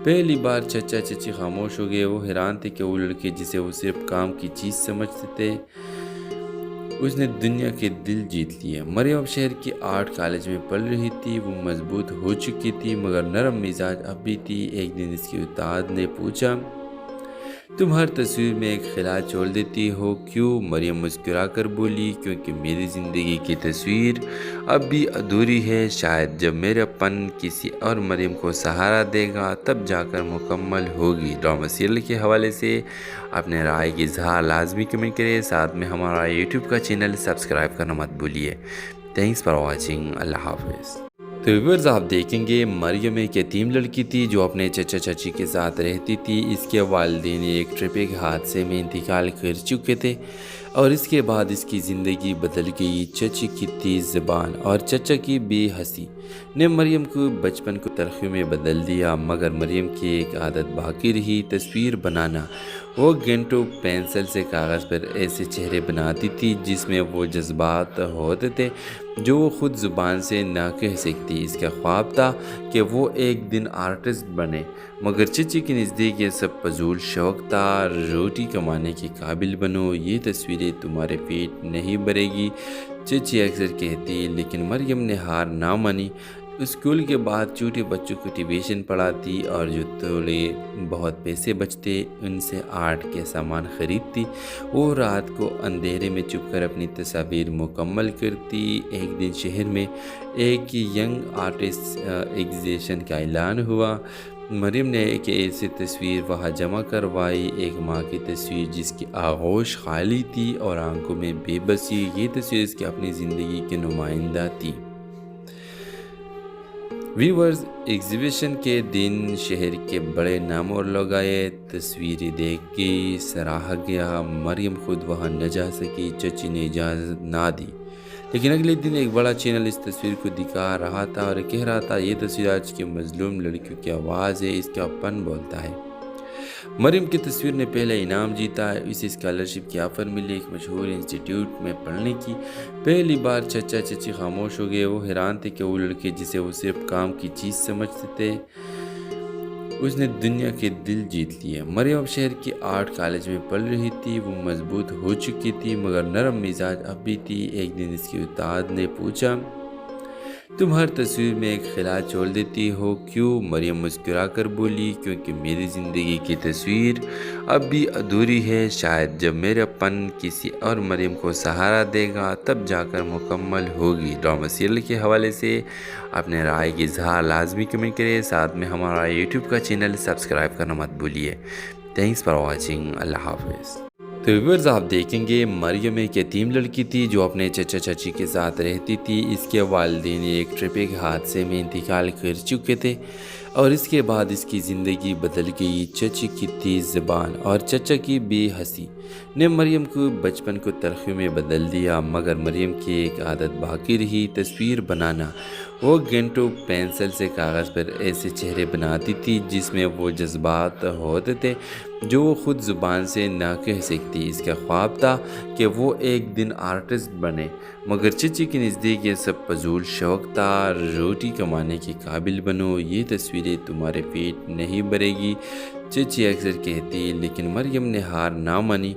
پہلی بار چچا چچی خاموش ہو گئے۔ وہ حیران تھے کہ وہ لڑکے جسے وہ صرف کام کی چیز سمجھتے تھے، اس نے دنیا کے دل جیت لیے۔ مریم اب شہر کی آرٹ کالج میں پڑھ رہی تھی۔ وہ مضبوط ہو چکی تھی مگر نرم مزاج اب بھی تھی۔ ایک دن اس کی استاد نے پوچھا، تم ہر تصویر میں ایک خلا چھوڑ دیتی ہو کیوں؟ مریم مسکرا کر بولی، کیونکہ میری زندگی کی تصویر اب بھی ادھوری ہے۔ شاید جب میرا پن کسی اور مریم کو سہارا دے گا تب جا کر مکمل ہوگی۔ ڈرامہ سیریل کے حوالے سے اپنے رائے کی اظہار لازمی کمنٹ کریں، ساتھ میں ہمارا یوٹیوب کا چینل سبسکرائب کرنا مت بھولیے۔ Thanks for watching. اللہ حافظ۔ تو ویورز آپ دیکھیں گے مریم ایک یتیم لڑکی تھی جو اپنے چچا چچی کے ساتھ رہتی تھی۔ اس کے والدین ایک ٹریفک حادثے میں انتقال کر چکے تھے اور اس کے بعد اس کی زندگی بدل گئی۔ چچی کی تیز زبان اور چچا کی بے حسی نے مریم کو بچپن کو تلخی میں بدل دیا، مگر مریم کی ایک عادت باقی رہی، تصویر بنانا۔ وہ گھنٹوں پینسل سے کاغذ پر ایسے چہرے بناتی تھی جس میں وہ جذبات ہوتے تھے جو وہ خود زبان سے نہ کہہ سکتی۔ اس کا خواب تھا کہ وہ ایک دن آرٹسٹ بنے، مگر چچی کے نزدیک یہ سب فضول شوق تھا۔ روٹی کمانے کے قابل بنو، یہ تصویریں تمہارے پیٹ نہیں بھرے گی، چچی اکثر کہتی، لیکن مریم نے ہار نہ مانی۔ اسکول کے بعد چھوٹے بچوں کو ٹیوشن پڑھاتی اور جو تھوڑے بہت پیسے بچتے ان سے آرٹ کے سامان خریدتی۔ وہ رات کو اندھیرے میں چھپ کر اپنی تصاویر مکمل کرتی۔ ایک دن شہر میں ایک ینگ آرٹسٹ ایگزیبیشن کا اعلان ہوا۔ مریم نے ایک ایسی تصویر وہاں جمع کروائی، ایک ماں کی تصویر جس کی آغوش خالی تھی اور آنکھوں میں بے بسی۔ یہ تصویر اس کی اپنی زندگی کی نمائندہ تھی۔ ویورز، ایگزیبیشن کے دن شہر کے بڑے نام اور لوگ آئے۔ تصویریں دیکھ کے سراہا گیا۔ مریم خود وہاں نہ جا سکی، چچی نے اجازت نہ دی، لیکن اگلے دن ایک بڑا چینل اس تصویر کو دکھا رہا تھا اور کہہ رہا تھا، یہ تصویر آج کی مظلوم لڑکیوں کی آواز ہے، اس کا پن بولتا ہے۔ مریم کی تصویر نے پہلا انعام جیتا، اسے اسکالرشپ کی آفر ملی ایک مشہور انسٹیٹیوٹ میں پڑھنے کی۔ پہلی بار چچا چچی خاموش ہو گئے۔ وہ حیران تھے کہ وہ لڑکے جسے وہ صرف کام کی چیز سمجھتے تھے، اس نے دنیا کے دل جیت لیے۔ مریم اب شہر کی آرٹ کالج میں پڑھ رہی تھی۔ وہ مضبوط ہو چکی تھی مگر نرم مزاج اب بھی تھی۔ ایک دن اس کی استاد نے پوچھا، تم ہر تصویر میں ایک خلا چھوڑ دیتی ہو کیوں؟ مریم مسکرا کر بولی، کیونکہ میری زندگی کی تصویر اب بھی ادھوری ہے۔ شاید جب میرا پن کسی اور مریم کو سہارا دے گا تب جا کر مکمل ہوگی۔ ڈرامہ سیریل کے حوالے سے اپنے رائے کی اظہار لازمی کمنٹ کریں، ساتھ میں ہمارا یوٹیوب کا چینل سبسکرائب کرنا مت بھولیے۔ Thanks for watching. اللہ حافظ۔ تو ویورز آپ دیکھیں گے مریم ایک یتیم لڑکی تھی جو اپنے چچا چچی کے ساتھ رہتی تھی۔ اس کے والدین ایک ٹریفک حادثے میں انتقال کر چکے تھے اور اس کے بعد اس کی زندگی بدل گئی۔ چچی کی تیز زبان اور چچا کی بے حسی نے مریم کو بچپن کو تلخی میں بدل دیا، مگر مریم کی ایک عادت باقی رہی، تصویر بنانا۔ وہ گھنٹوں پینسل سے کاغذ پر ایسے چہرے بناتی تھی جس میں وہ جذبات ہوتے تھے جو وہ خود زبان سے نہ کہہ سکتی۔ اس کا خواب تھا کہ وہ ایک دن آرٹسٹ بنے، مگر چچی کے نزدیک یہ سب فضول شوق تھا۔ روٹی کمانے کے قابل بنو، یہ تصویریں تمہارے پیٹ نہیں بھرے گی، چچی اکثر کہتی، لیکن مریم نے ہار نہ مانی۔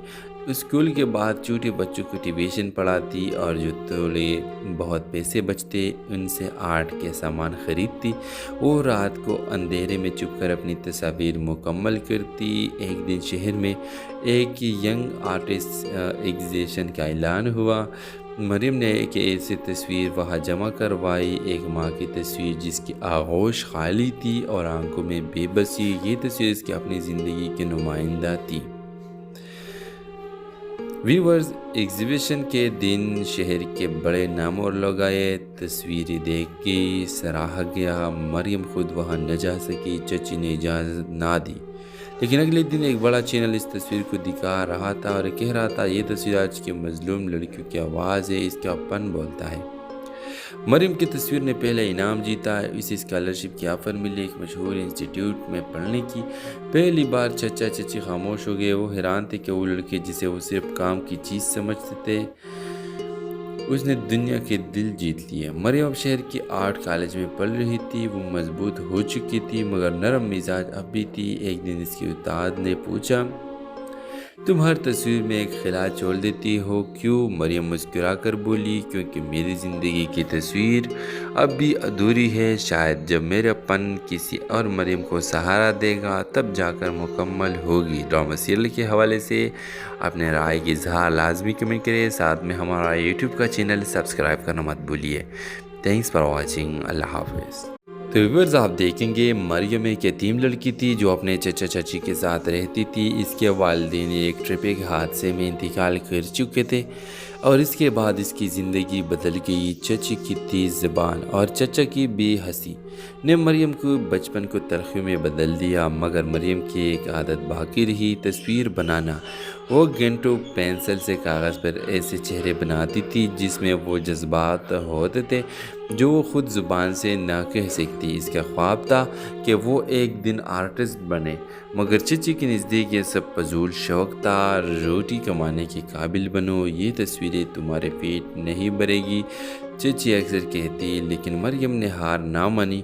اسکول کے بعد چھوٹے بچوں کو ٹیوشن پڑھاتی اور جو تھوڑے بہت پیسے بچتے ان سے آرٹ کے سامان خریدتی۔ وہ رات کو اندھیرے میں چھپ کر اپنی تصاویر مکمل کرتی۔ ایک دن شہر میں ایک ینگ آرٹسٹ ایگزیبیشن کا اعلان ہوا۔ مریم نے ایک ایسی تصویر وہاں جمع کروائی، ایک ماں کی تصویر جس کی آغوش خالی تھی اور آنکھوں میں بے بسی۔ یہ تصویر اس کی اپنی زندگی کی نمائندہ تھی۔ ویورز، ایگزیبیشن کے دن شہر کے بڑے نام اور لوگ آئے۔ تصویریں دیکھ کے سراہا گیا۔ مریم خود وہاں نہ جا سکی، چچی نے اجازت نہ دی، لیکن اگلے دن ایک بڑا چینل اس تصویر کو دکھا رہا تھا اور کہہ رہا تھا، یہ تصویر آج کی مظلوم لڑکیوں کی آواز ہے، اس کا پن بولتا ہے۔ مریم کی تصویر نے پہلا انعام جیتا، اسے اسکالرشپ کی آفر ملی ایک مشہور انسٹیٹیوٹ میں پڑھنے کی۔ پہلی بار چچا چچی خاموش ہو گئے۔ وہ حیران تھے کہ وہ لڑکے جسے وہ صرف کام کی چیز سمجھتے تھے، اس نے دنیا کے دل جیت لیے۔ مریم اب شہر کی آرٹ کالج میں پڑھ رہی تھی۔ وہ مضبوط ہو چکی تھی مگر نرم مزاج اب بھی تھی۔ ایک دن اس کی استاد نے پوچھا، تم ہر تصویر میں ایک خلا چھوڑ دیتی ہو کیوں؟ مریم مسکرا کر بولی، کیونکہ میری زندگی کی تصویر اب بھی ادھوری ہے۔ شاید جب میرا پن کسی اور مریم کو سہارا دے گا تب جا کر مکمل ہوگی۔ ڈرامہ سیریل کے حوالے سے اپنے رائے کی اظہار لازمی کمنٹ کریں، ساتھ میں ہمارا یوٹیوب کا چینل سبسکرائب کرنا مت بھولیے۔ Thanks for watching. اللہ حافظ۔ تو ویورز آپ دیکھیں گے مریم ایک یتیم لڑکی تھی جو اپنے چچا چچی کے ساتھ رہتی تھی۔ اس کے والدین ایک ٹریفک حادثے میں انتقال کر چکے تھے اور اس کے بعد اس کی زندگی بدل گئی۔ چچی کی تیز زبان اور چچا کی بے حسی نے مریم کو بچپن کو تلخی میں بدل دیا، مگر مریم کی ایک عادت باقی رہی، تصویر بنانا۔ وہ گھنٹوں پینسل سے کاغذ پر ایسے چہرے بناتی تھی جس میں وہ جذبات ہوتے تھے جو وہ خود زبان سے نہ کہہ سکتی۔ اس کا خواب تھا کہ وہ ایک دن آرٹسٹ بنے، مگر چچی کے نزدیک یہ سب فضول شوق تھا۔ روٹی کمانے کے قابل بنو، یہ تصویریں تمہارے پیٹ نہیں بھرے گی، چچی اکثر کہتی، لیکن مریم نے ہار نہ مانی۔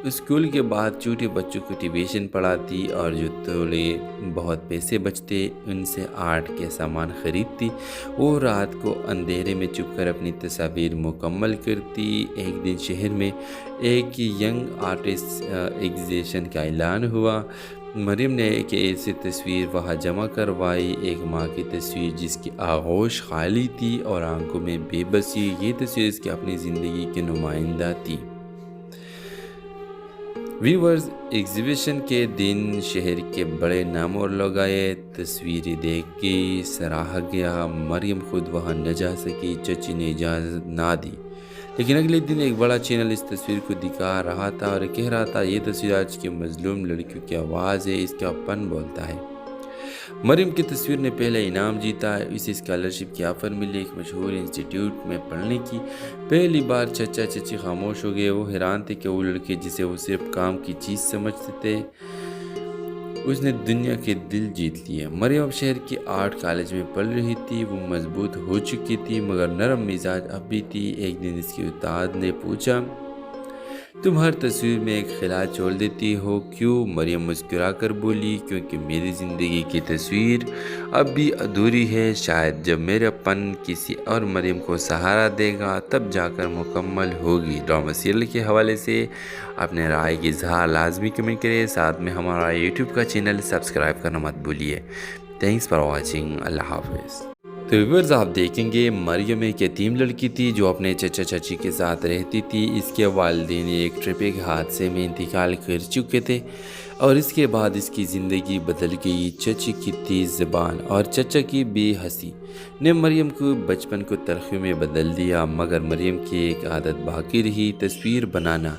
اسکول کے بعد چھوٹے بچوں کو ٹیوشن پڑھاتی اور جو تھوڑے بہت پیسے بچتے ان سے آرٹ کے سامان خریدتی۔ وہ رات کو اندھیرے میں چھپ کر اپنی تصاویر مکمل کرتی۔ ایک دن شہر میں ایک ینگ آرٹسٹ ایگزیبیشن کا اعلان ہوا۔ مریم نے ایک ایسی تصویر وہاں جمع کروائی، ایک ماں کی تصویر جس کی آغوش خالی تھی اور آنکھوں میں بے بسی۔ یہ تصویر اس کی اپنی زندگی کی نمائندہ تھی۔ ویورز، ایگزیبیشن کے دن شہر کے بڑے نام اور لوگ آئے۔ تصویریں دیکھ کے سراہا گیا۔ مریم خود وہاں نہ جا سکی، چچی نے اجازت نہ دی، لیکن اگلے دن ایک بڑا چینل اس تصویر کو دکھا رہا تھا اور کہہ رہا تھا، یہ تصویر آج کی مظلوم لڑکیوں کی آواز ہے، اس کا پن بولتا ہے۔ مریم کی تصویر نے پہلا انعام جیتا، اسے اسکالرشپ کی آفر ملی ایک مشہور انسٹیٹیوٹ میں پڑھنے کی۔ پہلی بار چچا چچی خاموش ہو گئے۔ وہ حیران تھے کہ وہ لڑکے جسے وہ صرف کام کی چیز سمجھتے تھے اس نے دنیا کے دل جیت لیے۔ مریم اب شہر کی آرٹ کالج میں پڑھ رہی تھی۔ وہ مضبوط ہو چکی تھی مگر نرم مزاج اب بھی تھی۔ ایک دن اس کی استاد نے پوچھا، تم ہر تصویر میں ایک خلا چھوڑ دیتی ہو کیوں؟ مریم مسکرا کر بولی، کیونکہ میری زندگی کی تصویر اب بھی ادھوری ہے۔ شاید جب میرا پن کسی اور مریم کو سہارا دے گا تب جا کر مکمل ہوگی۔ ڈرامہ سیریل کے حوالے سے اپنے رائے کی اظہار لازمی کمنٹ کریں، ساتھ میں ہمارا یوٹیوب کا چینل سبسکرائب کرنا مت بھولیے۔ Thanks for watching. اللہ حافظ۔ تو ویورز آپ دیکھیں گے مریم ایک یتیم لڑکی تھی جو اپنے چچا چچی کے ساتھ رہتی تھی۔ اس کے والدین ایک ٹریفک حادثے میں انتقال کر چکے تھے اور اس کے بعد اس کی زندگی بدل گئی۔ چچی کی تیز زبان اور چچا کی بے حسی نے مریم کو بچپن کو تلخی میں بدل دیا، مگر مریم کی ایک عادت باقی رہی، تصویر بنانا۔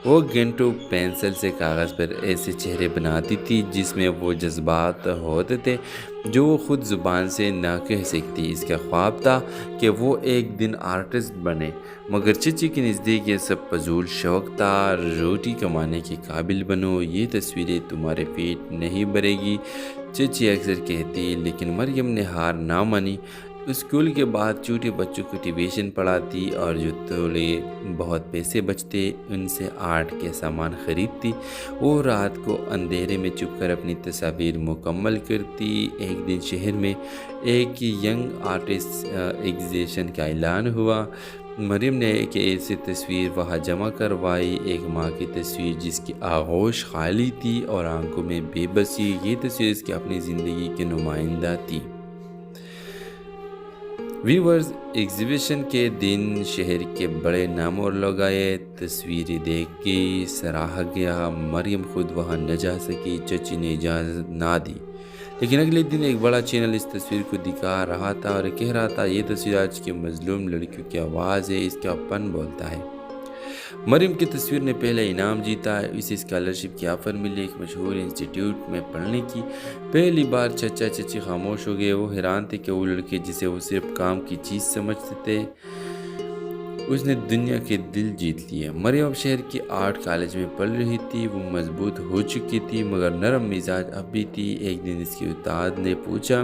وہ گھنٹوں پینسل سے کاغذ پر ایسے چہرے بناتی تھی جس میں وہ جذبات ہوتے تھے جو وہ خود زبان سے نہ کہہ سکتی۔ اس کا خواب تھا کہ وہ ایک دن آرٹسٹ بنے، مگر چچی کے نزدیک یہ سب فضول شوق تھا۔ روٹی کمانے کے قابل بنو، یہ تصویریں تمہارے پیٹ نہیں بھرے گی، چچی اکثر کہتی، لیکن مریم نے ہار نہ مانی۔ اسکول کے بعد چھوٹے بچوں کو ٹیوشن پڑھاتی اور جو تھوڑے بہت پیسے بچتے ان سے آرٹ کے سامان خریدتی۔ وہ رات کو اندھیرے میں چھپ کر اپنی تصاویر مکمل کرتی۔ ایک دن شہر میں ایک ینگ آرٹسٹ ایگزیبیشن کا اعلان ہوا۔ مریم نے ایک ایسی تصویر وہاں جمع کروائی، ایک ماں کی تصویر جس کی آغوش خالی تھی اور آنکھوں میں بے بسی۔ یہ تصویر اس کی اپنی زندگی کی نمائندہ تھی۔ ویورز، ایگزیبیشن کے دن شہر کے بڑے نام اور لوگ آئے۔ تصویریں دیکھ کے سراہا گیا۔ مریم خود وہاں نہ جا سکی، چچی نے اجازت نہ دی، لیکن اگلے دن ایک بڑا چینل اس تصویر کو دکھا رہا تھا اور کہہ رہا تھا، یہ تصویر آج کی مظلوم لڑکیوں کی آواز ہے، اس کا پن بولتا ہے۔ مریم کی تصویر نے پہلا انعام جیتا، اسے اسکالرشپ کی آفر ملی ایک مشہور انسٹیٹیوٹ میں پڑھنے کی۔ پہلی بار چچا چچی خاموش ہو گئے۔ وہ حیران تھے کہ وہ لڑکے جسے وہ صرف کام کی چیز سمجھتے تھے اس نے دنیا کے دل جیت لیے۔ مریم اب شہر کی آرٹ کالج میں پڑھ رہی تھی۔ وہ مضبوط ہو چکی تھی مگر نرم مزاج اب بھی تھی۔ ایک دن اس کی استاد نے پوچھا،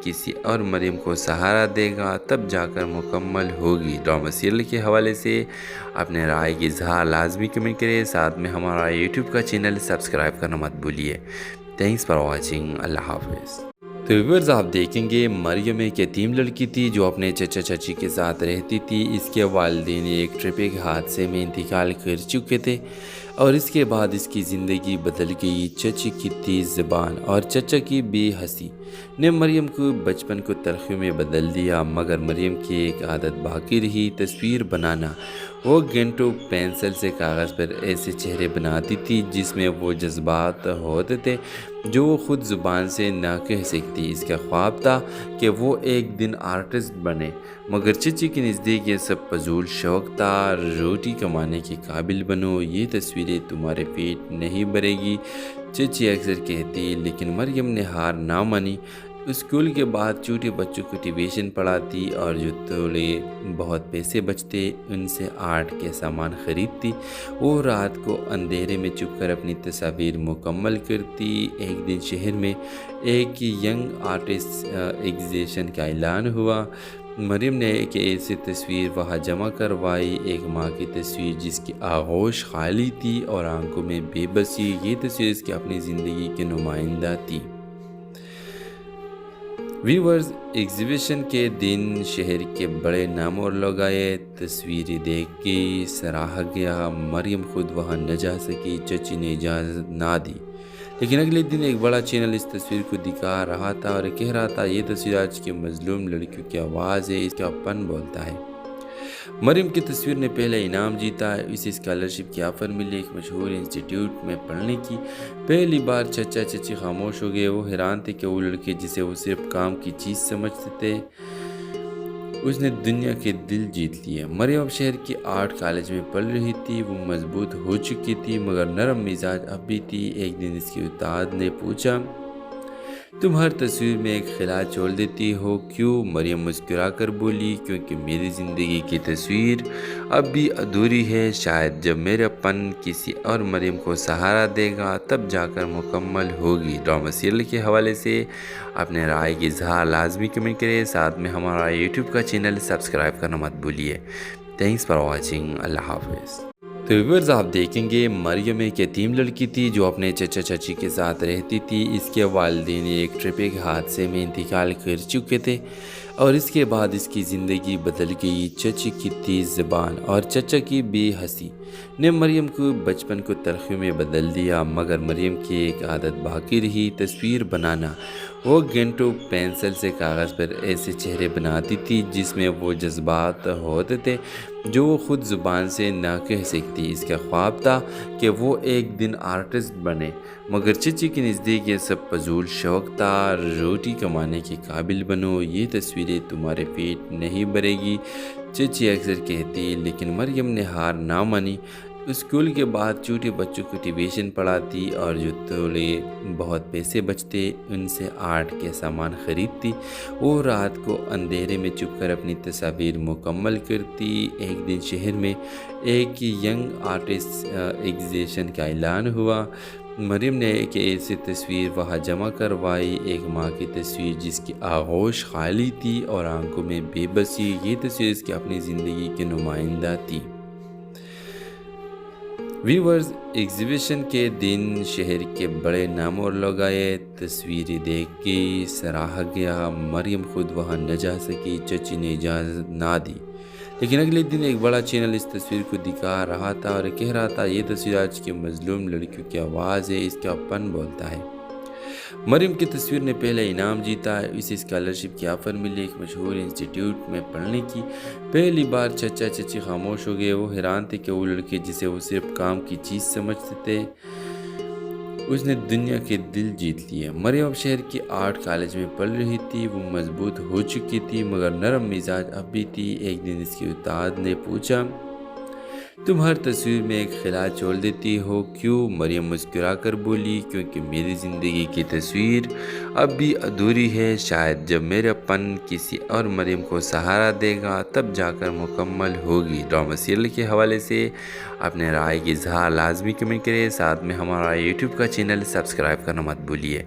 کسی اور مریم کو سہارا دے گا تب جا کر مکمل ہوگی۔ ڈرامہ سیریل کے حوالے سے اپنے رائے کی اظہار لازمی کمنٹ کریں، ساتھ میں ہمارا یوٹیوب کا چینل سبسکرائب کرنا مت بھولیے۔ تھینکس فار واچنگ، اللہ حافظ۔ تو ویورز آپ دیکھیں گے مریم ایک یتیم لڑکی تھی جو اپنے چچا چچی کے ساتھ رہتی تھی۔ اس کے والدین ایک ٹریفک حادثے میں انتقال کر چکے تھے اور اس کے بعد اس کی زندگی بدل گئی۔ چچی کی تیز زبان اور چچا کی بے حسی نے مریم کو بچپن کو تلخیوں میں بدل دیا، مگر مریم کی ایک عادت باقی رہی، تصویر بنانا۔ وہ گھنٹوں پینسل سے کاغذ پر ایسے چہرے بناتی تھی جس میں وہ جذبات ہوتے تھے جو وہ خود زبان سے نہ کہہ سکتی۔ اس کا خواب تھا کہ وہ ایک دن آرٹسٹ بنے، مگر چچی کے نزدیک یہ سب فضول شوق تھا۔ روٹی کمانے کے قابل بنو، یہ تصویریں تمہارے پیٹ نہیں بھرے گی، چچی اکثر کہتی، لیکن مریم نے ہار نہ مانی۔ اسکول کے بعد چھوٹے بچوں کو ٹیوشن پڑھاتی اور جو تھوڑے بہت پیسے بچتے ان سے آرٹ کے سامان خریدتی۔ وہ رات کو اندھیرے میں چھپ کر اپنی تصاویر مکمل کرتی۔ ایک دن شہر میں ایک ینگ آرٹسٹ ایگزیبیشن کا اعلان ہوا۔ مریم نے ایک ایسی تصویر وہاں جمع کروائی، ایک ماں کی تصویر جس کی آغوش خالی تھی اور آنکھوں میں بے بسی۔ یہ تصویر اس کی اپنی زندگی کی نمائندہ تھی۔ ویورز، ایگزیبیشن کے دن شہر کے بڑے نام اور لوگ آئے۔ تصویریں دیکھ کے سراہا گیا، مریم خود وہاں نہ جا سکی، چچی نے اجازت نہ دی۔ لیکن اگلے دن ایک بڑا چینل اس تصویر کو دکھا رہا تھا اور کہہ رہا تھا، یہ تصویر آج کی مظلوم لڑکیوں کی آواز ہے، اس کا پن بولتا ہے۔ مریم کی تصویر نے پہلا انعام جیتا، اسے اسکالرشپ کی آفر ملی ایک مشہور انسٹیٹیوٹ میں پڑھنے کی۔ پہلی بار چچا چچی خاموش ہو گئے، وہ حیران تھے کہ وہ لڑکے جسے وہ صرف کام کی چیز سمجھتے تھے اس نے دنیا کے دل جیت لیے۔ مریم اب شہر کی آرٹ کالج میں پڑھ رہی تھی، وہ مضبوط ہو چکی تھی مگر نرم مزاج اب بھی تھی۔ ایک دن اس کی استاد نے پوچھا، تم ہر تصویر میں ایک خلا چھوڑ دیتی ہو کیوں؟ مریم مسکرا کر بولی، کیونکہ میری زندگی کی تصویر اب بھی ادھوری ہے، شاید جب میرا پن کسی اور مریم کو سہارا دے گا تب جا کر مکمل ہوگی۔ ڈرامہ سیریل کے حوالے سے اپنے رائے کی اظہار لازمی کمنٹ کریں، ساتھ میں ہمارا یوٹیوب کا چینل سبسکرائب کرنا مت بھولیے۔ تھینکس فار واچنگ، اللہ حافظ۔ تو ویورز آپ دیکھیں گے مریم ایک یتیم لڑکی تھی جو اپنے چچا چچی کے ساتھ رہتی تھی۔ اس کے والدین ایک ٹریفک حادثے میں انتقال کر چکے تھے اور اس کے بعد اس کی زندگی بدل گئی۔ چچی کی تیز زبان اور چچا کی بے حسی نے مریم کو بچپن کو تلخیوں میں بدل دیا، مگر مریم کی ایک عادت باقی رہی، تصویر بنانا۔ وہ گھنٹوں پینسل سے کاغذ پر ایسے چہرے بناتی تھی جس میں وہ جذبات ہوتے تھے جو وہ خود زبان سے نہ کہہ سکتی۔ اس کا خواب تھا کہ وہ ایک دن آرٹسٹ بنے، مگر چچی کے نزدیک یہ سب فضول شوق تھا۔ روٹی کمانے کے قابل بنو، یہ تصویریں تمہارے پیٹ نہیں بھرے گی، چچی اکثر کہتی، لیکن مریم نے ہار نہ مانی۔ اسکول کے بعد چھوٹے بچوں کو ٹیوشن پڑھاتی اور جو تھوڑے بہت پیسے بچتے ان سے آرٹ کے سامان خریدتی۔ وہ رات کو اندھیرے میں چھپ کر اپنی تصاویر مکمل کرتی۔ ایک دن شہر میں ایک ینگ آرٹسٹ ایگزیبیشن کا اعلان ہوا۔ مریم نے ایک ایسی تصویر وہاں جمع کروائی، ایک ماں کی تصویر جس کی آغوش خالی تھی اور آنکھوں میں بے بسی۔ یہ تصویر اس کی اپنی زندگی کی نمائندہ تھی۔ ویورز، ایگزیبیشن کے دن شہر کے بڑے نام اور لوگ آئے۔ تصویریں دیکھ کے سراہا گیا، مریم خود وہاں نہ جا سکی، چچی نے اجازت نہ دی۔ لیکن اگلے دن ایک بڑا چینل اس تصویر کو دکھا رہا تھا اور کہہ رہا تھا، یہ تصویر آج کی مظلوم لڑکیوں کی آواز ہے، اس کا پن بولتا ہے۔ مریم کی تصویر نے پہلا انعام جیتا، اسے اسکالرشپ کی آفر ملی ایک مشہور انسٹیٹیوٹ میں پڑھنے کی۔ پہلی بار چچا چچی خاموش ہو گئے، وہ حیران تھے کہ وہ لڑکے جسے وہ صرف کام کی چیز سمجھتے تھے اس نے دنیا کے دل جیت لیے۔ مریم اب شہر کی آرٹ کالج میں پڑھ رہی تھی، وہ مضبوط ہو چکی تھی مگر نرم مزاج اب بھی تھی۔ ایک دن اس کی استاد نے پوچھا، تم ہر تصویر میں ایک خلا چھوڑ دیتی ہو کیوں؟ مریم مسکرا کر بولی، کیونکہ میری زندگی کی تصویر اب بھی ادھوری ہے، شاید جب میرا پن کسی اور مریم کو سہارا دے گا تب جا کر مکمل ہوگی۔ ڈرامہ سیریل کے حوالے سے اپنے رائے کی اظہار لازمی کمنٹ کریں، ساتھ میں ہمارا یوٹیوب کا چینل سبسکرائب کرنا مت بھولیے۔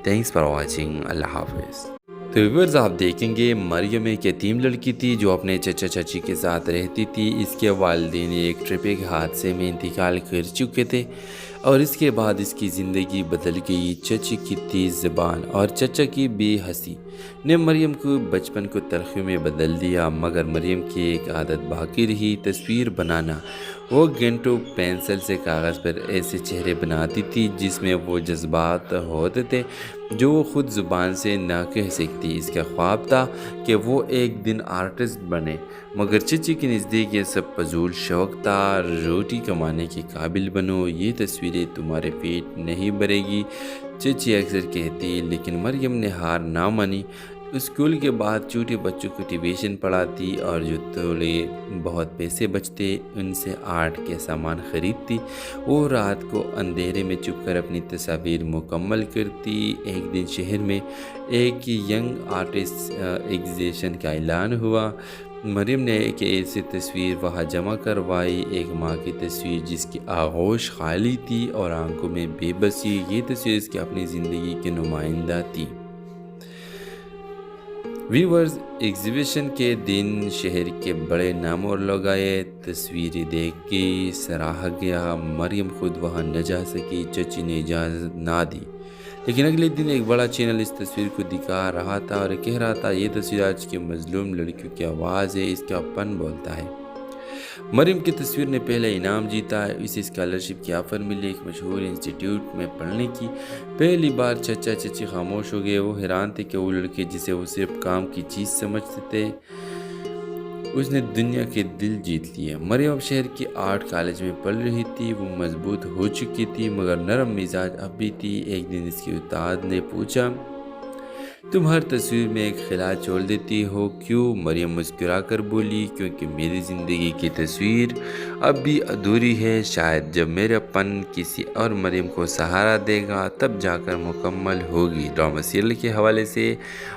تھینکس فار واچنگ، اللہ حافظ۔ تو ویورز آپ دیکھیں گے مریم ایک یتیم لڑکی تھی جو اپنے چچا چچی کے ساتھ رہتی تھی۔ اس کے والدین ایک ٹرپک حادثے میں انتقال کر چکے تھے اور اس کے بعد اس کی زندگی بدل گئی۔ چچی کی تیز زبان اور چچا کی بے حسی نے مریم کو بچپن کو تلخی میں بدل دیا، مگر مریم کی ایک عادت باقی رہی، تصویر بنانا۔ وہ گھنٹوں پینسل سے کاغذ پر ایسے چہرے بناتی تھی جس میں وہ جذبات ہوتے تھے جو وہ خود زبان سے نہ کہہ سکتی۔ اس کا خواب تھا کہ وہ ایک دن آرٹسٹ بنے، مگر چچی کے نزدیک یہ سب فضول شوق تھا۔ روٹی کمانے کے قابل بنو، یہ تصویریں تمہارے پیٹ نہیں بھرے گی، چچی اکثر کہتی، لیکن مریم نے ہار نہ مانی۔ اسکول کے بعد چھوٹے بچوں کو ٹیوشن پڑھاتی اور جو تھوڑے بہت پیسے بچتے ان سے آرٹ کے سامان خریدتی۔ وہ رات کو اندھیرے میں چھپ کر اپنی تصاویر مکمل کرتی۔ ایک دن شہر میں ایک ینگ آرٹسٹ ایگزیبیشن کا اعلان ہوا۔ مریم نے ایک ایسی تصویر وہاں جمع کروائی، ایک ماں کی تصویر جس کی آغوش خالی تھی اور آنکھوں میں بے بسی۔ یہ تصویر اس کی اپنی زندگی کی نمائندہ تھی۔ ویورز، ایگزیبیشن کے دن شہر کے بڑے نام اور لوگ آئے۔ تصویریں دیکھ کے سراہا گیا، مریم خود وہاں نہ جا سکی، چچی نے اجازت نہ دی۔ لیکن اگلے دن ایک بڑا چینل اس تصویر کو دکھا رہا تھا اور کہہ رہا تھا، یہ تصویر آج کی مظلوم لڑکیوں کی آواز ہے، اس کا پن بولتا ہے۔ مریم کی تصویر نے پہلا انعام جیتا، اسے اسکالرشپ کی آفر ملی ایک مشہور انسٹیٹیوٹ میں پڑھنے کی۔ پہلی بار چچا چچی خاموش ہو گئے، وہ حیران تھے کہ وہ لڑکے جسے وہ صرف کام کی چیز سمجھتے تھے اس نے دنیا کے دل جیت لیے۔ مریم اب شہر کی آرٹ کالج میں پڑھ رہی تھی، وہ مضبوط ہو چکی تھی مگر نرم مزاج اب بھی تھی۔ ایک دن اس کے استاد نے پوچھا، تم ہر تصویر میں ایک خلا چھوڑ دیتی ہو کیوں؟ مریم مسکرا کر بولی، کیونکہ میری زندگی کی تصویر اب بھی ادھوری ہے، شاید جب میرا پن کسی اور مریم کو سہارا دے گا تب جا کر مکمل ہوگی۔ ڈرامہ سیریل کے حوالے سے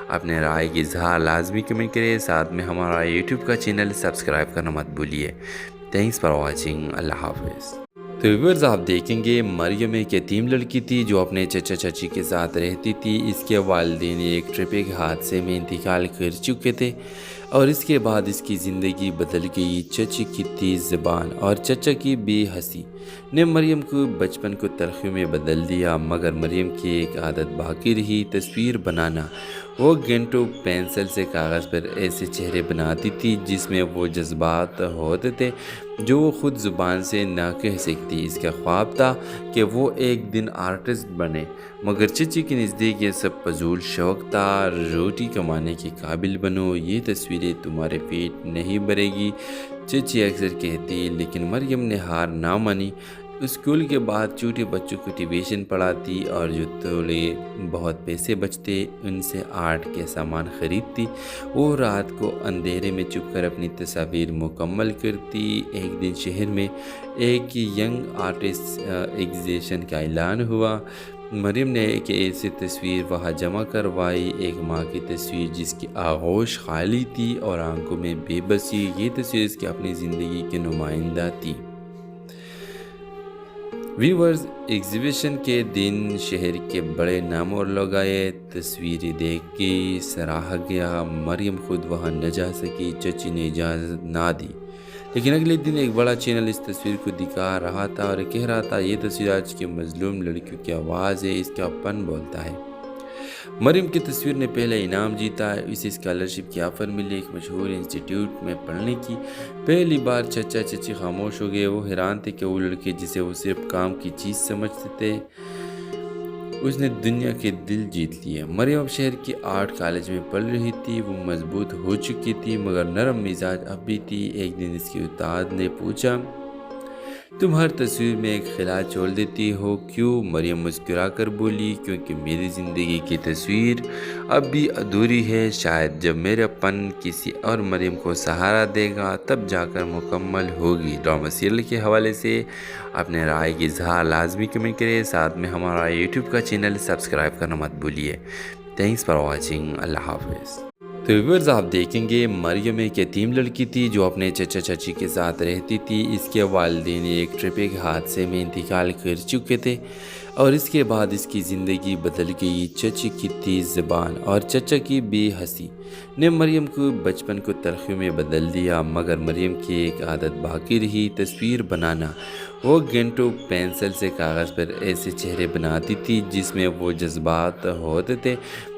اپنے رائے کی اظہار لازمی کمنٹ کریں، ساتھ میں ہمارا یوٹیوب کا چینل سبسکرائب کرنا مت بھولیے۔ تھینکس فار واچنگ، اللہ حافظ۔ تو ویورز آپ دیکھیں گے مریم ایک یتیم لڑکی تھی جو اپنے چچا چچی کے ساتھ رہتی تھی۔ اس کے والدین ایک ٹرپک حادثے میں انتقال کر چکے تھے اور اس کے بعد اس کی زندگی بدل گئی۔ چچی کی تیز زبان اور چچا کی بے حسی نے مریم کو بچپن کو تلخی میں بدل دیا، مگر مریم کی ایک عادت باقی رہی، تصویر بنانا۔ وہ گھنٹوں پینسل سے کاغذ پر ایسے چہرے بناتی تھی جس میں وہ جذبات ہوتے تھے جو وہ خود زبان سے نہ کہہ سکتی۔ اس کا خواب تھا کہ وہ ایک دن آرٹسٹ بنے، مگر چچی کے نزدیک یہ سب فضول شوق تھا۔ روٹی کمانے کے قابل بنو، یہ تصویریں تمہارے پیٹ نہیں بھرے گی، چچی اکثر کہتی، لیکن مریم نے ہار نہ مانی۔ اسکول کے بعد چھوٹے بچوں کو ٹیوشن پڑھاتی اور جو تھوڑے بہت پیسے بچتے ان سے آرٹ کے سامان خریدتی۔ وہ رات کو اندھیرے میں چھپ کر اپنی تصاویر مکمل کرتی۔ ایک دن شہر میں ایک ینگ آرٹسٹ ایگزیبیشن کا اعلان ہوا۔ مریم نے ایک ایسی تصویر وہاں جمع کروائی، ایک ماں کی تصویر جس کی آغوش خالی تھی اور آنکھوں میں بے بسی۔ یہ تصویر اس کی اپنی زندگی کی نمائندہ تھی۔ ویورز، ایگزیبیشن کے دن شہر کے بڑے نام اور لوگ آئے۔ تصویریں دیکھ کے سراہا گیا، مریم خود وہاں نہ جا سکی، چچی نے اجازت نہ دی۔ لیکن اگلے دن ایک بڑا چینل اس تصویر کو دکھا رہا تھا اور کہہ رہا تھا، یہ تصویر آج کی مظلوم لڑکیوں کی آواز ہے، اس کا پن بولتا ہے۔ مریم کی تصویر نے پہلا انعام جیتا، اسے اسکالرشپ کی آفر ملی ایک مشہور انسٹیٹیوٹ میں پڑھنے کی۔ پہلی بار چچا چچی خاموش ہو گئے، وہ حیران تھے کہ وہ لڑکے جسے وہ صرف کام کی چیز سمجھتے تھے اس نے دنیا کے دل جیت لیے۔ مریم اب شہر کی آرٹ کالج میں پڑھ رہی تھی، وہ مضبوط ہو چکی تھی مگر نرم مزاج اب بھی تھی۔ ایک دن اس کے استاد نے پوچھا، تم ہر تصویر میں ایک خلا چھوڑ دیتی ہو کیوں؟ مریم مسکرا کر بولی، کیونکہ میری زندگی کی تصویر اب بھی ادھوری ہے، شاید جب میرا پن کسی اور مریم کو سہارا دے گا تب جا کر مکمل ہوگی۔ ڈرامہ سیریل کے حوالے سے اپنے رائے کی اظہار لازمی کمنٹ کریں، ساتھ میں ہمارا یوٹیوب کا چینل سبسکرائب کرنا مت بھولیے۔ تھینکس فار واچنگ، اللہ حافظ۔ تو ویورز آپ دیکھیں گے مریم ایک یتیم لڑکی تھی جو اپنے چچا چچی کے ساتھ رہتی تھی۔ اس کے والدین ایک ٹرپک حادثے میں انتقال کر چکے تھے اور اس کے بعد اس کی زندگی بدل گئی۔ چچی کی تیز زبان اور چچا کی بے حسی نے مریم کو بچپن کو تلخیوں میں بدل دیا، مگر مریم کی ایک عادت باقی رہی، تصویر بنانا۔ وہ گھنٹوں پینسل سے کاغذ پر ایسے چہرے بناتی تھی جس میں وہ جذبات ہوتے تھے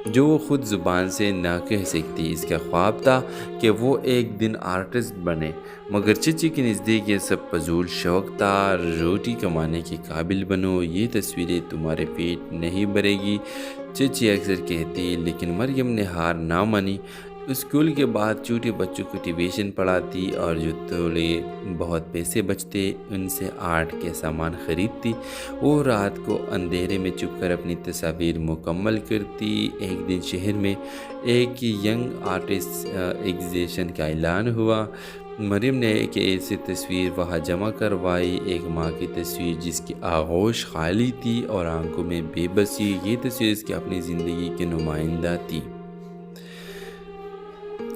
جو وہ خود زبان سے نہ کہہ سکتی۔ اس کا خواب تھا کہ وہ ایک دن آرٹسٹ بنے، مگر چچی کے نزدیک یہ سب فضول شوق تھا۔ روٹی کمانے کے قابل بنو، یہ تصویریں تمہارے پیٹ نہیں بھرے گی، چچی اکثر کہتی، لیکن مریم نے ہار نہ مانی۔ اسکول کے بعد چھوٹے بچوں کو ٹیوشن پڑھاتی اور جو تھوڑے بہت پیسے بچتے ان سے آرٹ کے سامان خریدتی۔ وہ رات کو اندھیرے میں چھپ کر اپنی تصاویر مکمل کرتی۔ ایک دن شہر میں ایک ینگ آرٹسٹ ایگزیبیشن کا اعلان ہوا۔ مریم نے ایک ایسی تصویر وہاں جمع کروائی، ایک ماں کی تصویر جس کی آغوش خالی تھی اور آنکھوں میں بے بسی۔ یہ تصویر اس کی اپنی زندگی کے نمائندہ تھی۔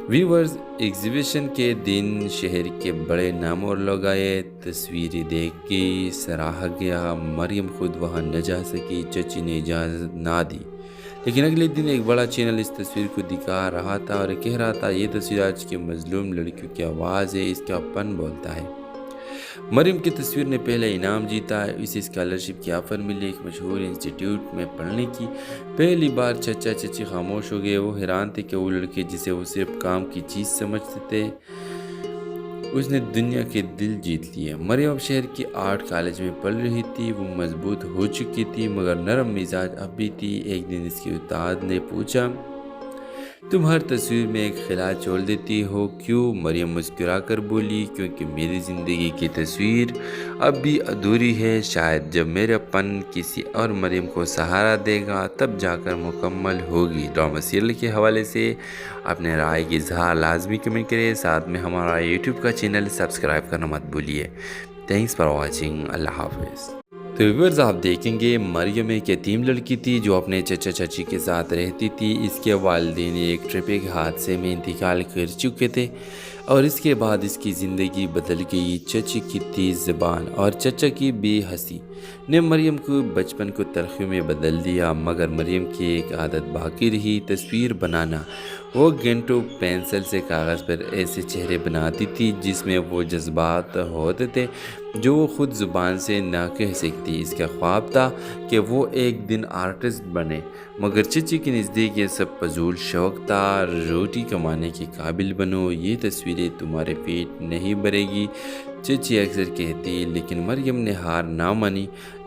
ویورز، ایگزیبیشن کے دن شہر کے بڑے نام اور لوگ آئے۔ تصویریں دیکھ کے سراہا گیا، مریم خود وہاں نہ جا سکی، چچی نے اجازت نہ دی۔ لیکن اگلے دن ایک بڑا چینل اس تصویر کو دکھا رہا تھا اور کہہ رہا تھا، یہ تصویر آج کی مظلوم لڑکیوں کی آواز ہے، اس کا پن بولتا ہے۔ مریم کی تصویر نے پہلا انعام جیتا، اسے اسکالرشپ کی آفر ملی ایک مشہور انسٹیٹیوٹ میں پڑھنے کی۔ پہلی بار چچا چچی خاموش ہو گئے، وہ حیران تھے کہ وہ لڑکے جسے وہ صرف کام کی چیز سمجھتے تھے اس نے دنیا کے دل جیت لیے۔ مریم اب شہر کی آرٹ کالج میں پڑھ رہی تھی، وہ مضبوط ہو چکی تھی مگر نرم مزاج اب بھی تھی۔ ایک دن اس کے استاد نے پوچھا، تم ہر تصویر میں ایک خلا چھوڑ دیتی ہو کیوں؟ مریم مسکرا کر بولی، کیونکہ میری زندگی کی تصویر اب بھی ادھوری ہے، شاید جب میرا پن کسی اور مریم کو سہارا دے گا تب جا کر مکمل ہوگی۔ ڈرامہ سیریل کے حوالے سے اپنے رائے کی اظہار لازمی کمنٹ کریں، ساتھ میں ہمارا یوٹیوب کا چینل سبسکرائب کرنا مت بھولیے۔ تھینکس فار واچنگ، اللہ حافظ۔ تو ویورز آپ دیکھیں گے مریم ایک یتیم لڑکی تھی جو اپنے چچا چچی کے ساتھ رہتی تھی۔ اس کے والدین ایک ٹرپک حادثے میں انتقال کر چکے تھے اور اس کے بعد اس کی زندگی بدل گئی۔ چچی کی تیز زبان اور چچا کی بے حسی نے مریم کو بچپن کو تلخیوں میں بدل دیا، مگر مریم کی ایک عادت باقی رہی، تصویر بنانا۔ وہ گھنٹوں پینسل سے کاغذ پر ایسے چہرے بناتی تھی جس میں وہ جذبات ہوتے تھے جو وہ خود زبان سے نہ کہہ سکتی۔ اس کا خواب تھا کہ وہ ایک دن آرٹسٹ بنے، مگر چچی کے نزدیک یہ سب فضول شوق تھا۔ روٹی کمانے کے قابل بنو، یہ تصویریں تمہارے پیٹ نہیں بھرے گی، چچی اکثر کہتی، لیکن مریم نے ہار نہ مانی۔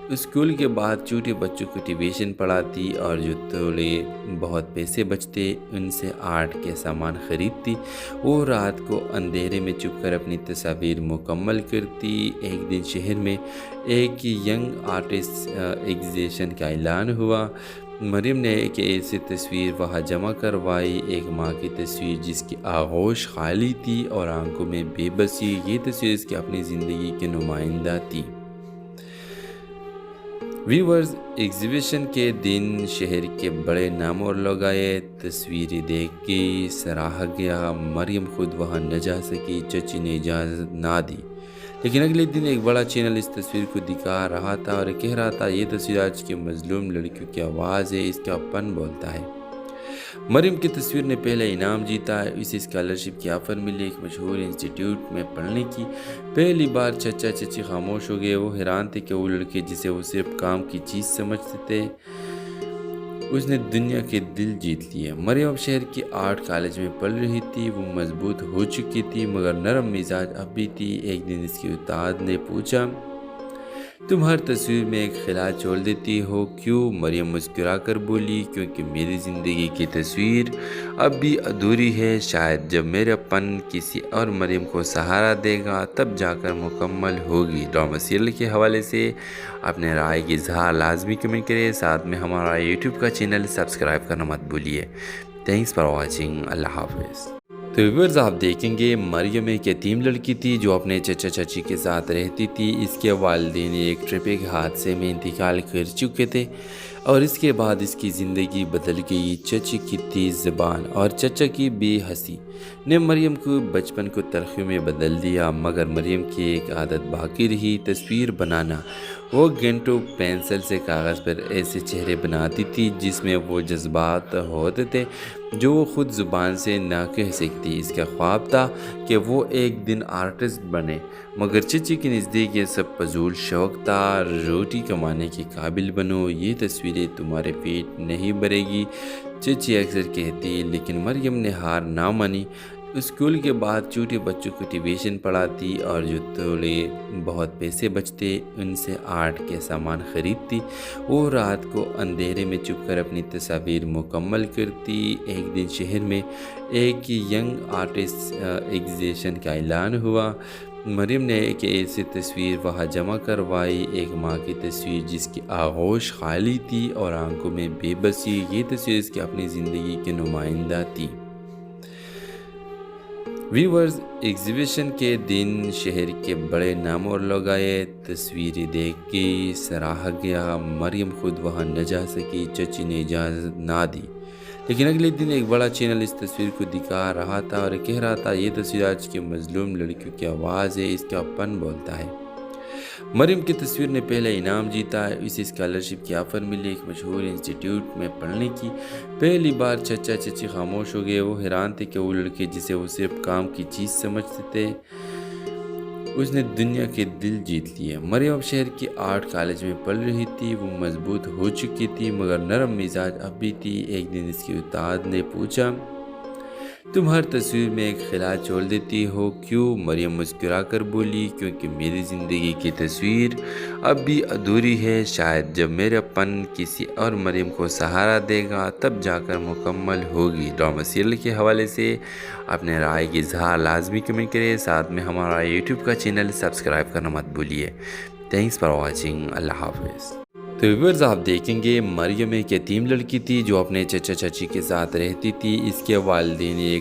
اسکول کے بعد چھوٹے بچوں کو ٹیوشن پڑھاتی اور جو تھوڑے بہت پیسے بچتے ان سے آرٹ کے سامان خریدتی۔ وہ رات کو اندھیرے میں چھپ کر اپنی تصاویر مکمل کرتی۔ ایک دن شہر میں ایک ینگ آرٹسٹ ایگزیبیشن کا اعلان ہوا۔ مریم نے ایک ایسی تصویر وہاں جمع کروائی، ایک ماں کی تصویر جس کی آغوش خالی تھی اور آنکھوں میں بے بسی۔ یہ تصویر اس کی اپنی زندگی کے نمائندہ تھی۔ ویورز، ایگزیبیشن کے دن شہر کے بڑے نام اور لوگ آئے۔ تصویریں دیکھ کے سراہا گیا، مریم خود وہاں نہ جا سکی، چچی نے اجازت نہ دی۔ لیکن اگلے دن ایک بڑا چینل اس تصویر کو دکھا رہا تھا اور کہہ رہا تھا، یہ تصویر آج کی مظلوم لڑکیوں کی آواز ہے، اس کا پن بولتا ہے۔ مریم کی تصویر نے پہلا انعام جیتا، اسے اسکالرشپ کی آفر ملی ایک مشہور انسٹیٹیوٹ میں پڑھنے کی۔ پہلی بار چچا چچی خاموش ہو گئے، وہ حیران تھے کہ وہ لڑکے جسے وہ صرف کام کی چیز سمجھتے تھے اس نے دنیا کے دل جیت لیے۔ مریم اب شہر کی آرٹ کالج میں پڑھ رہی تھی، وہ مضبوط ہو چکی تھی مگر نرم مزاج اب بھی تھی۔ ایک دن اس کے استاد نے پوچھا، تم ہر تصویر میں ایک خلا چھوڑ دیتی ہو کیوں؟ مریم مسکرا کر بولی، کیونکہ میری زندگی کی تصویر اب بھی ادھوری ہے، شاید جب میرا پن کسی اور مریم کو سہارا دے گا تب جا کر مکمل ہوگی۔ ڈرامہ سیریل کے حوالے سے اپنے رائے کی اظہار لازمی کمنٹ کریں، ساتھ میں ہمارا یوٹیوب کا چینل سبسکرائب کرنا مت بھولیے۔ تھینکس فار واچنگ، اللہ حافظ۔ تو ویورز آپ دیکھیں گے مریم ایک یتیم لڑکی تھی جو اپنے چچا چچی کے ساتھ رہتی تھی۔ اس کے والدین ایک ٹرپے کے حادثے میں انتقال کر چکے تھے اور اس کے بعد اس کی زندگی بدل گئی۔ چچی کی تیز زبان اور چچا کی بے حسی نے مریم کو بچپن کو تلخیوں میں بدل دیا، مگر مریم کی ایک عادت باقی رہی، تصویر بنانا۔ وہ گھنٹوں پینسل سے کاغذ پر ایسے چہرے بناتی تھی جس میں وہ جذبات ہوتے تھے جو وہ خود زبان سے نہ کہہ سکتی۔ اس کا خواب تھا کہ وہ ایک دن آرٹسٹ بنے، مگر چچی کے نزدیک یہ سب فضول شوق تھا۔ روٹی کمانے کے قابل بنو، یہ تصویریں تمہارے پیٹ نہیں بھرے گی، چچی اکثر کہتی، لیکن مریم نے ہار نہ مانی۔ اسکول کے بعد چھوٹے بچوں کو ٹیوشن پڑھاتی اور جو تھوڑے بہت پیسے بچتے ان سے آرٹ کے سامان خریدتی۔ وہ رات کو اندھیرے میں چھپ کر اپنی تصاویر مکمل کرتی۔ ایک دن شہر میں ایک ینگ آرٹسٹ ایگزیبیشن کا اعلان ہوا۔ مریم نے ایک ایسی تصویر وہاں جمع کروائی، ایک ماں کی تصویر جس کی آغوش خالی تھی اور آنکھوں میں بے بسی۔ یہ تصویر اس کی اپنی زندگی کی نمائندہ تھی۔ ویورز، ایگزیبیشن کے دن شہر کے بڑے نام اور لوگ آئے۔ تصویریں دیکھ کے سراہا گیا، مریم خود وہاں نہ جا سکی، چچی نے اجازت نہ دی۔ لیکن اگلے دن ایک بڑا چینل اس تصویر کو دکھا رہا تھا اور کہہ رہا تھا، یہ تصویر آج کی مظلوم لڑکیوں کی آواز ہے، اس کا پن بولتا ہے۔ مریم کی تصویر نے پہلا انعام جیتا، اسے اسکالرشپ کی آفر ملی ایک مشہور انسٹیٹیوٹ میں پڑھنے کی۔ پہلی بار چچا چچی خاموش ہو گئے، وہ حیران تھے کہ وہ لڑکے جسے وہ صرف کام کی چیز سمجھتے تھے اس نے دنیا کے دل جیت لیے۔ مریم اب شہر کی آرٹ کالج میں پڑھ رہی تھی، وہ مضبوط ہو چکی تھی مگر نرم مزاج اب بھی تھی۔ ایک دن اس کے استاد نے پوچھا، تم ہر تصویر میں ایک خلا چھوڑ دیتی ہو کیوں؟ مریم مسکرا کر بولی، کیونکہ میری زندگی کی تصویر اب بھی ادھوری ہے، شاید جب میرا پن کسی اور مریم کو سہارا دے گا تب جا کر مکمل ہوگی۔ ڈرامہ سیریل کے حوالے سے اپنے رائے کی اظہار لازمی کمنٹ کریں، ساتھ میں ہمارا یوٹیوب کا چینل سبسکرائب کرنا مت بھولیے۔ تھینکس فار واچنگ، اللہ حافظ۔ تو ویورز آپ دیکھیں گے مریم ایک یتیم لڑکی تھی جو اپنے چچا چچی کے ساتھ رہتی تھی۔ اس کے والدین ایک